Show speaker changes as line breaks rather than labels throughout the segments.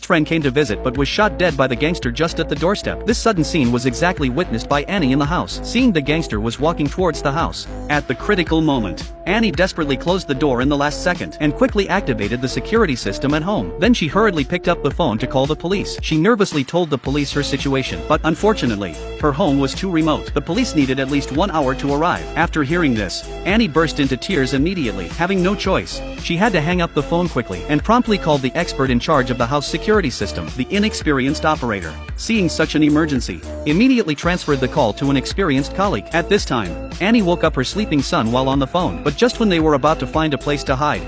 friend came to visit but was shot dead by the gangster just at the doorstep. This sudden scene was exactly witnessed by Annie in the house, seeing the gangster was walking towards the house. At the critical moment, Annie desperately closed the door in the last second and quickly activated the security system at home. Then she hurriedly picked up the phone to call the police. She nervously told the police her situation, but unfortunately, her home was too remote. The police needed at least 1 hour to arrive. After hearing this, Annie burst into tears immediately. Having no choice, she had to hang up the phone quickly and promptly called the expert in charge of the house security system. The inexperienced operator, seeing such an emergency, immediately transferred the call to an experienced colleague. At this time, Annie woke up her sleeping son while on the phone, but just when they were about to find a place to hide,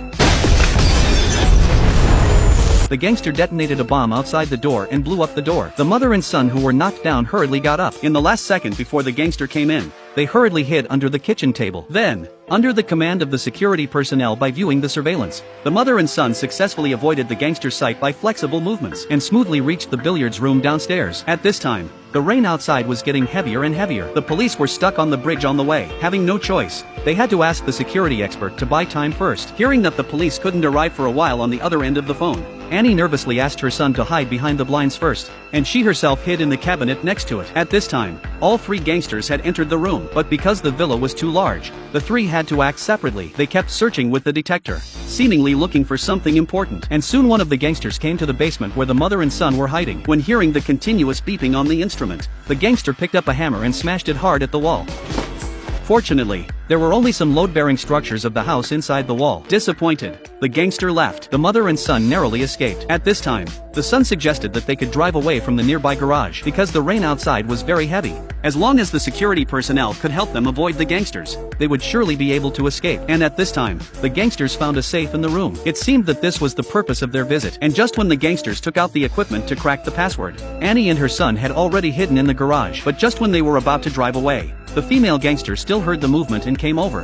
the gangster detonated a bomb outside the door and blew up the door. The mother and son who were knocked down hurriedly got up. In the last second before the gangster came in, they hurriedly hid under the kitchen table. Then, under the command of the security personnel by viewing the surveillance, the mother and son successfully avoided the gangster's sight by flexible movements and smoothly reached the billiards room downstairs. At this time, the rain outside was getting heavier and heavier. The police were stuck on the bridge on the way. Having no choice, they had to ask the security expert to buy time first. Hearing that the police couldn't arrive for a while on the other end of the phone, Annie nervously asked her son to hide behind the blinds first, and she herself hid in the cabinet next to it. At this time, all three gangsters had entered the room, but because the villa was too large, the three had to act separately. They kept searching with the detector, seemingly looking for something important, and soon one of the gangsters came to the basement where the mother and son were hiding. When hearing the continuous beeping on the instrument, the gangster picked up a hammer and smashed it hard at the wall. Fortunately, there were only some load-bearing structures of the house inside the wall. Disappointed, the gangster left. The mother and son narrowly escaped. At this time, the son suggested that they could drive away from the nearby garage because the rain outside was very heavy. As long as the security personnel could help them avoid the gangsters, they would surely be able to escape. And at this time, the gangsters found a safe in the room. It seemed that this was the purpose of their visit. And just when the gangsters took out the equipment to crack the password, Annie and her son had already hidden in the garage. But just when they were about to drive away, the female gangster still heard the movement and came over.